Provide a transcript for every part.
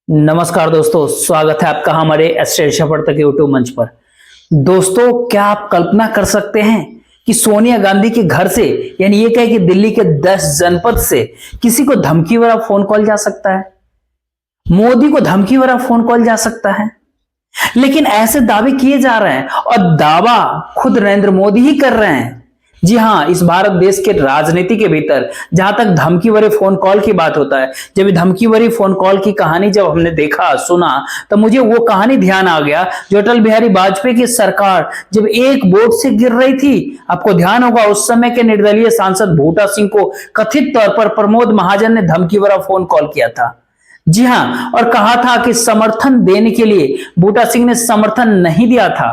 नमस्कार दोस्तों, स्वागत है आपका हमारे एस्ट्रेशिया पर तक यूट्यूब मंच पर। दोस्तों, क्या आप कल्पना कर सकते हैं कि सोनिया गांधी के घर से, यानी ये कहे कि दिल्ली के 10 जनपद से किसी को धमकी भरा फोन कॉल जा सकता है, मोदी को धमकी भरा फोन कॉल जा सकता है। लेकिन ऐसे दावे किए जा रहे हैं और दावा खुद नरेंद्र मोदी ही कर रहे हैं। जी हां, इस भारत देश के राजनीति के भीतर जहां तक धमकी भरे फोन कॉल की बात होता है, जब धमकी भरी फोन कॉल की कहानी जब हमने देखा सुना तो मुझे वो कहानी ध्यान आ गया जो अटल बिहारी वाजपेयी की सरकार जब एक बोट से गिर रही थी। आपको ध्यान होगा उस समय के निर्दलीय सांसद बूटा सिंह को कथित तौर पर प्रमोद महाजन ने धमकी भरा फोन कॉल किया था। जी हां, और कहा था कि समर्थन देने के लिए बूटा सिंह ने समर्थन नहीं दिया था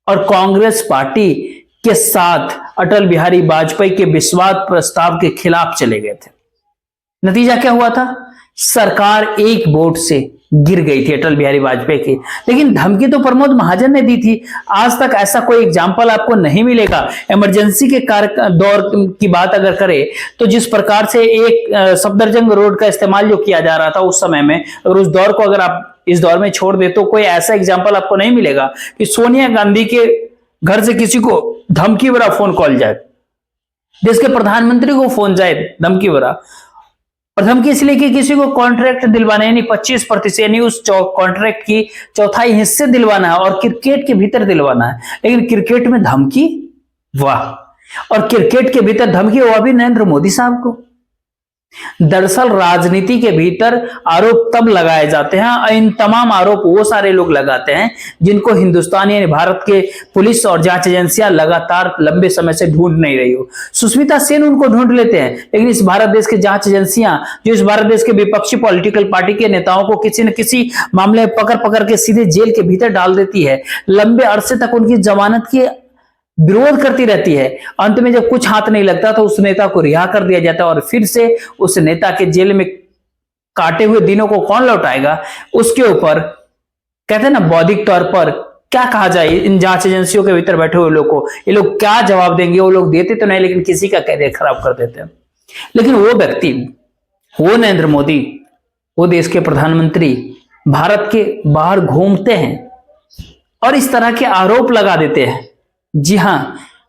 और कांग्रेस पार्टी के साथ अटल बिहारी वाजपेयी के विश्वास प्रस्ताव के खिलाफ चले गए थे। नतीजा क्या हुआ था? सरकार एक वोट से गिर गई थी अटल बिहारी वाजपेयी की। लेकिन धमकी तो प्रमोद महाजन ने दी थी। आज तक ऐसा कोई एग्जाम्पल आपको नहीं मिलेगा। इमरजेंसी के दौर की बात अगर करें तो जिस प्रकार से एक सफदरजंग रोड का इस्तेमाल जो किया जा रहा था उस समय में, और उस दौर को अगर आप इस दौर में छोड़ दे तो कोई ऐसा एग्जाम्पल आपको नहीं मिलेगा कि सोनिया गांधी के घर से किसी को धमकी भरा फोन कॉल जाए, देश के प्रधानमंत्री को फोन जाए धमकी भरा। और धमकी इसलिए कि किसी को कॉन्ट्रैक्ट दिलवाना, यानी 25% यानी उस कॉन्ट्रैक्ट की चौथाई हिस्से दिलवाना है और क्रिकेट के भीतर दिलवाना है। लेकिन क्रिकेट में धमकी, वाह! और क्रिकेट के भीतर धमकी, वो भी नरेंद्र मोदी साहब को। दरअसल राजनीति के भीतर आरोप तब लगाए जाते हैं और इन तमाम आरोप वो सारे लोग लगाते हैं जिनको हिंदुस्तान यानी भारत के पुलिस और जांच एजेंसियां लगातार लंबे समय से ढूंढ नहीं रही हो। सुष्मिता सेन उनको ढूंढ लेते हैं, लेकिन इस भारत देश के जांच एजेंसियां जो इस भारत देश के विपक्षी पॉलिटिकल पार्टी के नेताओं को किसी न किसी मामले में पकड़ पकड़ के सीधे जेल के भीतर डाल देती है। लंबे अरसे तक उनकी जमानत की विरोध करती रहती है। अंत में जब कुछ हाथ नहीं लगता तो उस नेता को रिहा कर दिया जाता है और फिर से उस नेता के जेल में काटे हुए दिनों को कौन लौटाएगा, उसके ऊपर कहते हैं ना बौद्धिक तौर पर क्या कहा जाए इन जांच एजेंसियों के भीतर बैठे हुए लोग को, ये लोग क्या जवाब देंगे। वो लोग देते तो नहीं लेकिन किसी का कैरियर खराब कर देते हैं। लेकिन वो व्यक्ति, वो नरेंद्र मोदी, वो देश के प्रधानमंत्री भारत के बाहर घूमते हैं और इस तरह के आरोप लगा देते हैं। जी हां,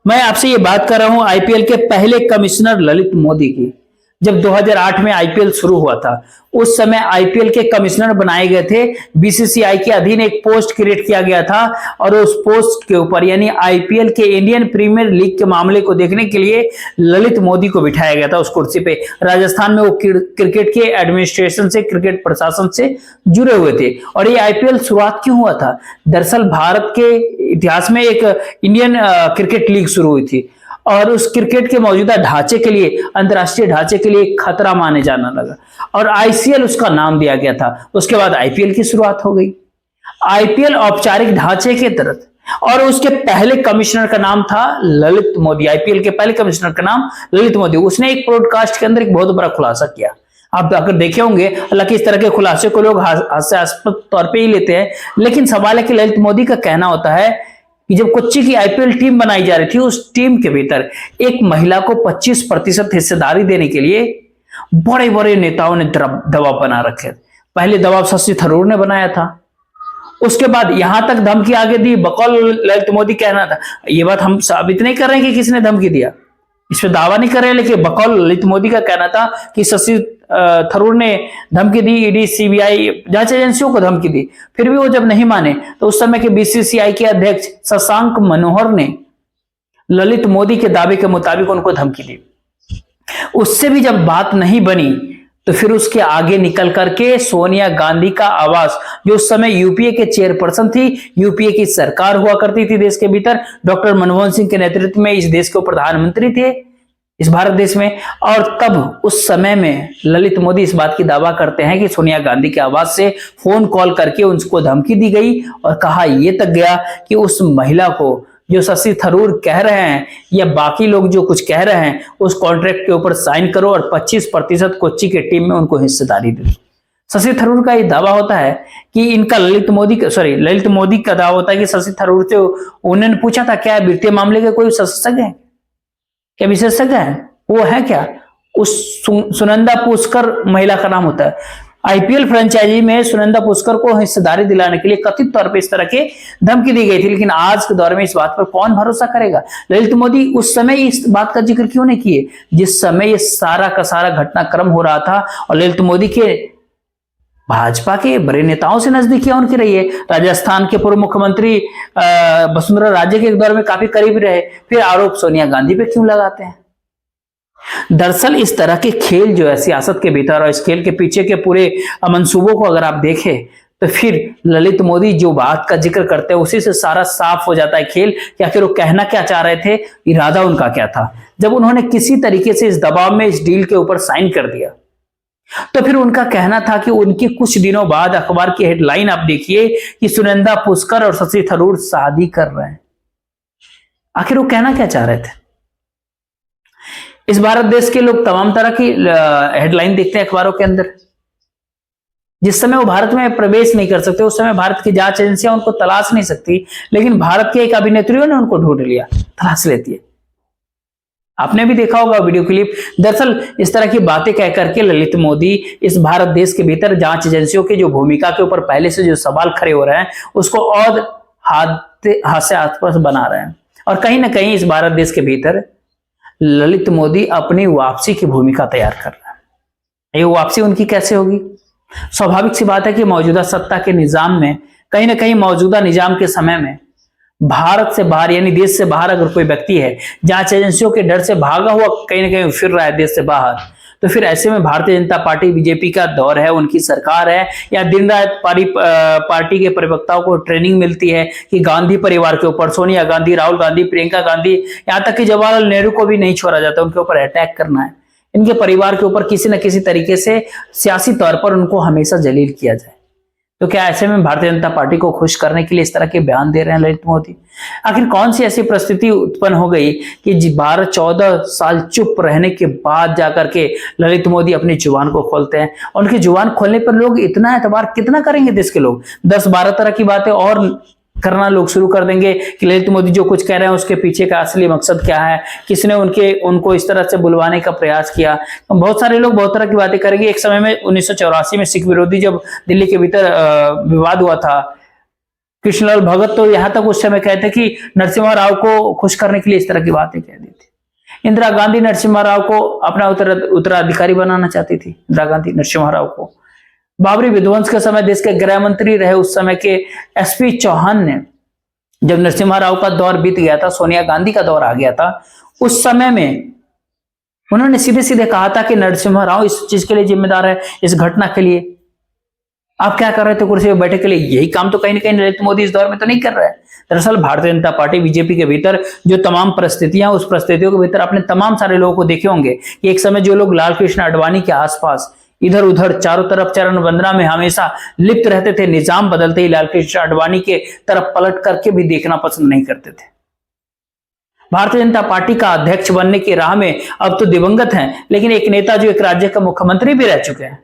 मैं आपसे ये बात कर रहा हूं आईपीएल के पहले कमिश्नर ललित मोदी की। जब 2008 में आईपीएल शुरू हुआ था उस समय आईपीएल के कमिश्नर बनाए गए थे। बीसीसीआई के अधीन एक पोस्ट क्रिएट किया गया था और उस पोस्ट के ऊपर यानी आईपीएल के इंडियन प्रीमियर लीग के मामले को देखने के लिए ललित मोदी को बिठाया गया था उस कुर्सी पे। राजस्थान में वो क्रिकेट के एडमिनिस्ट्रेशन से, क्रिकेट प्रशासन से जुड़े हुए थे। और ये आईपीएल शुरुआत क्यों हुआ था? दरअसल भारत के इतिहास में एक इंडियन क्रिकेट लीग शुरू हुई थी और उस क्रिकेट के मौजूदा ढांचे के लिए, अंतरराष्ट्रीय ढांचे के लिए खतरा माने जाना लगा और आईसीएल उसका नाम दिया गया था। उसके बाद आईपीएल की शुरुआत हो गई। आईपीएल औपचारिक ढांचे के तहत, और उसके पहले कमिश्नर का नाम था ललित मोदी। आईपीएल के पहले कमिश्नर का नाम ललित मोदी। उसने एक पॉडकास्ट के अंदर एक बहुत बड़ा खुलासा किया। आप अगर देखे होंगे, हालांकि इस तरह के खुलासे को लोग हास्यास्पद तौर पर ही लेते हैं, लेकिन सवाल है कि ललित मोदी का कहना होता है कि जब कोच्चि की आईपीएल टीम बनाई जा रही थी उस टीम के भीतर एक महिला को 25% हिस्सेदारी देने के लिए बड़े बड़े नेताओं ने दबाव बना रखे। पहले दबाव शशि थरूर ने बनाया था, उसके बाद यहां तक धमकी आगे दी बकौल ललित मोदी कहना था। ये बात हम साबित नहीं कर रहे हैं कि किसने धमकी दिया, इस पर दावा नहीं कर रहे हैं, लेकिन बकौल ललित मोदी का कहना था कि शशि थरूर ने धमकी दी, ईडी सीबीआई जांच एजेंसियों को धमकी दी। फिर भी वो जब नहीं माने तो उस समय के बीसीसीआई के अध्यक्ष शशांक मनोहर ने ललित मोदी के दावे के मुताबिक उनको धमकी दी। उससे भी जब बात नहीं बनी तो फिर उसके आगे निकल करके सोनिया गांधी का आवास, जो उस समय यूपीए के चेयरपर्सन थी, यूपीए की सरकार हुआ करती थी देश के भीतर, डॉक्टर मनमोहन सिंह के नेतृत्व में इस देश के प्रधानमंत्री थे इस भारत देश में। और तब उस समय में ललित मोदी इस बात की दावा करते हैं कि सोनिया गांधी के आवाज से फोन कॉल करके उनको धमकी दी गई और कहा यह तक गया कि उस महिला को, जो शशि थरूर कह रहे हैं या बाकी लोग जो कुछ कह रहे हैं, उस कॉन्ट्रैक्ट के ऊपर साइन करो और 25% कोच्चि के टीम में उनको हिस्सेदारी दे। शशि थरूर का ये दावा होता है कि इनका ललित मोदी का दावा होता है कि शशि थरूर से उन्होंने पूछा था क्या वित्तीय मामले के कोई विशेषज्ञ है, क्या विशेषज्ञ है, वो है क्या? उस सुनंदा पुष्कर महिला का नाम होता है। आईपीएल फ्रेंचाइजी में सुनंदा पुष्कर को हिस्सेदारी दिलाने के लिए कथित तौर पर इस तरह की धमकी दी गई थी, लेकिन आज के दौर में इस बात पर कौन भरोसा करेगा। ललित मोदी उस समय इस बात का जिक्र क्यों नहीं किए जिस समय ये सारा का सारा घटनाक्रम हो रहा था, और ललित मोदी के भाजपा के बड़े नेताओं से नजदीकियां उनकी रही है। राजस्थान के पूर्व मुख्यमंत्री वसुंधरा राजे के एक दौर में काफी करीब रहे, फिर आरोप सोनिया गांधी पे क्यों लगाते हैं। दरअसल इस तरह के खेल जो है सियासत के भीतर, और इस खेल के पीछे के पूरे मंसूबों को अगर आप देखें तो फिर ललित मोदी जो बात का जिक्र करते हैं उसी से सारा साफ हो जाता है खेल कि आखिर वो कहना क्या चाह रहे थे, इरादा उनका क्या था। जब उन्होंने किसी तरीके से इस दबाव में इस डील के ऊपर साइन कर दिया तो फिर उनका कहना था कि उनके कुछ दिनों बाद अखबार की हेडलाइन आप देखिए कि सुनंदा पुष्कर और शशि थरूर शादी कर रहे हैं। आखिर वो कहना क्या चाह रहे थे। इस भारत देश के लोग तमाम तरह की हेडलाइन देखते हैं अखबारों के अंदर। जिस समय वो भारत में प्रवेश नहीं कर सकते उस समय भारत की जांच एजेंसियां उनको तलाश नहीं सकती, लेकिन भारत के एक अभिनेत्रियों ने उनको ढूंढ लिया, तलाश लेती है। आपने भी देखा होगा वीडियो क्लिप। दरअसल इस तरह की बातें कह करके ललित मोदी इस भारत देश के भीतर जांच एजेंसियों की जो भूमिका के ऊपर पहले से जो सवाल खड़े हो रहे हैं उसको और हाथ से आसपास बना रहे हैं, और कहीं ना कहीं इस भारत देश के भीतर ललित मोदी अपनी वापसी की भूमिका तैयार कर रहे हैं। ये वापसी उनकी कैसे होगी। स्वाभाविक सी बात है कि मौजूदा सत्ता के निजाम में कहीं ना कहीं मौजूदा निजाम के समय में भारत से बाहर यानी देश से बाहर अगर कोई व्यक्ति है, जांच एजेंसियों के डर से भागा हुआ कहीं ना कहीं फिर रहा है देश से बाहर, तो फिर ऐसे में भारतीय जनता पार्टी बीजेपी का दौर है, उनकी सरकार है, या दिन रात पार्टी के प्रवक्ताओं को ट्रेनिंग मिलती है कि गांधी परिवार के ऊपर सोनिया गांधी, राहुल गांधी, प्रियंका गांधी, यहाँ तक कि जवाहरलाल नेहरू को भी नहीं छोड़ा जाता, उनके ऊपर अटैक करना है। इनके परिवार के ऊपर किसी न किसी तरीके से सियासी तौर पर उनको हमेशा जलील किया जाए। तो क्या ऐसे में भारतीय जनता पार्टी को खुश करने के लिए इस तरह के बयान दे रहे हैं ललित मोदी। आखिर कौन सी ऐसी परिस्थिति उत्पन्न हो गई कि 12-14 साल चुप रहने के बाद जाकर के ललित मोदी अपनी जुबान को खोलते हैं, और उनकी जुबान खोलने पर लोग इतना एतबार कितना करेंगे। देश के लोग 10-12 तरह की बातें और करना लोग शुरू कर देंगे कि ललित मोदी जो कुछ कह रहे हैं उसके पीछे का असली मकसद क्या है, किसने उनको इस तरह से बुलवाने का प्रयास किया। बहुत सारे लोग बहुत तरह की बातें करेंगे। एक समय में 1984 में सिख विरोधी जब दिल्ली के भीतर विवाद हुआ था, कृष्णलाल भगत तो यहां तक उस समय कहते कि नरसिम्हा राव को खुश करने के लिए इस तरह की बातें कह दी थी। इंदिरा गांधी नरसिम्हा राव को अपना उत्तराधिकारी बनाना चाहती थी। इंदिरा गांधी नरसिम्हा राव को बाबरी विध्वंस के समय देश के गृह मंत्री रहे उस समय के एसपी चौहान ने, जब नरसिम्हा राव का दौर बीत गया था, सोनिया गांधी का दौर आ गया था, उस समय में उन्होंने सीधे सीधे कहा था कि नरसिम्हा राव इस चीज के लिए जिम्मेदार है, इस घटना के लिए। आप क्या कर रहे थे कुर्सी पर बैठे के लिए? यही काम तो कहीं ना कहीं नरेंद्र मोदी इस दौर में तो नहीं कर रहे हैं। दरअसल भारतीय जनता पार्टी बीजेपी के भीतर जो तमाम परिस्थितियां, उस परिस्थितियों के भीतर आपने तमाम सारे लोगों को देखे होंगे कि एक समय जो लोग लाल कृष्ण आडवाणी के आसपास इधर उधर चारों तरफ चरण वंदना में हमेशा लिप्त रहते थे, निजाम बदलते ही लाल कृष्ण आडवाणी के तरफ पलट करके भी देखना पसंद नहीं करते थे। भारतीय जनता पार्टी का अध्यक्ष बनने की राह में अब तो दिवंगत हैं, लेकिन एक नेता जो एक राज्य का मुख्यमंत्री भी रह चुके हैं,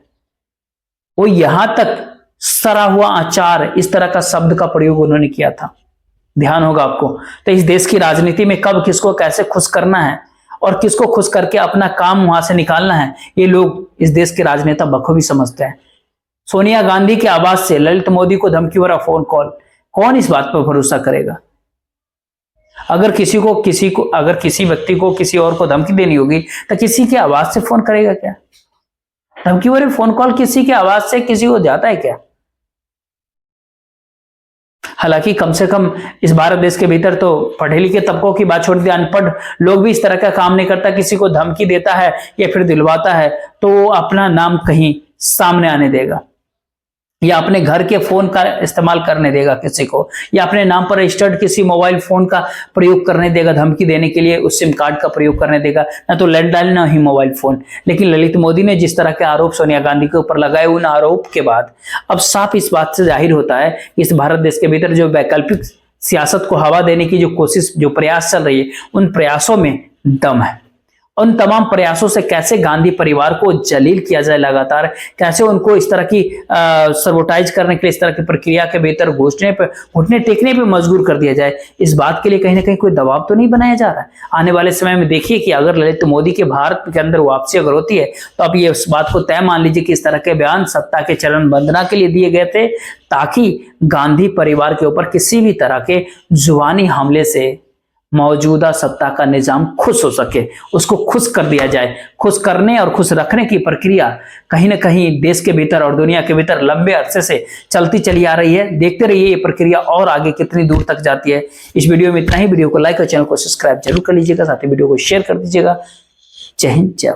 वो यहां तक सरा हुआ आचार, इस तरह का शब्द का प्रयोग उन्होंने किया था। ध्यान होगा आपको। तो इस देश की राजनीति में कब किसको कैसे खुश करना है और किसको खुश करके अपना काम वहां से निकालना है, ये लोग इस देश के राजनेता बखूबी समझते हैं। सोनिया गांधी की आवाज से ललित मोदी को धमकी भरा फोन कॉल, कौन इस बात पर भरोसा करेगा। अगर किसी व्यक्ति को किसी और को धमकी देनी होगी तो किसी की आवाज से फोन करेगा क्या? धमकी भरे फोन कॉल किसी की आवाज से किसी को जाता है क्या? हालांकि कम से कम इस भारत देश के भीतर तो पढ़े लिखे तबकों की बात छोड़ दी, अनपढ़ लोग भी इस तरह का काम नहीं करता। किसी को धमकी देता है या फिर दिलवाता है तो वो अपना नाम कहीं सामने आने देगा, या अपने घर के फोन का इस्तेमाल करने देगा किसी को, या अपने नाम पर रजिस्टर्ड किसी मोबाइल फोन का प्रयोग करने देगा धमकी देने के लिए, उस सिम कार्ड का प्रयोग करने देगा, ना तो लैंडलाइन ना ही मोबाइल फोन। लेकिन ललित मोदी ने जिस तरह के आरोप सोनिया गांधी के ऊपर लगाए, उन आरोप के बाद अब साफ इस बात से जाहिर होता है कि इस भारत देश के भीतर जो वैकल्पिक सियासत को हवा देने की जो कोशिश, जो प्रयास चल रही है, उन प्रयासों में दम है। उन तमाम प्रयासों से कैसे गांधी परिवार को जलील किया जाए, लगातार कैसे उनको इस तरह की सर्वोटाइज करने के लिए, इस तरह की प्रक्रिया के भीतर घुटने टेकने पे मजबूर कर दिया जाए, इस बात के लिए कहीं ना कहीं कोई दबाव तो नहीं बनाया जा रहा है। आने वाले समय में देखिए कि अगर ललित मोदी के भारत के अंदर वापसी अगर होती है तो आप ये इस बात को तय मान लीजिए कि इस तरह के बयान सत्ता के चरण वंदना के लिए दिए गए थे, ताकि गांधी परिवार के ऊपर किसी भी तरह के जुबानी हमले से मौजूदा सत्ता का निजाम खुश हो सके, उसको खुश कर दिया जाए। खुश करने और खुश रखने की प्रक्रिया कहीं ना कहीं देश के भीतर और दुनिया के भीतर लंबे अरसे से चलती चली आ रही है। देखते रहिए ये प्रक्रिया और आगे कितनी दूर तक जाती है। इस वीडियो में इतना ही। वीडियो को लाइक और चैनल को सब्सक्राइब जरूर कर लीजिएगा, साथ ही वीडियो को शेयर कर दीजिएगा। जय हिंद, जय भारत।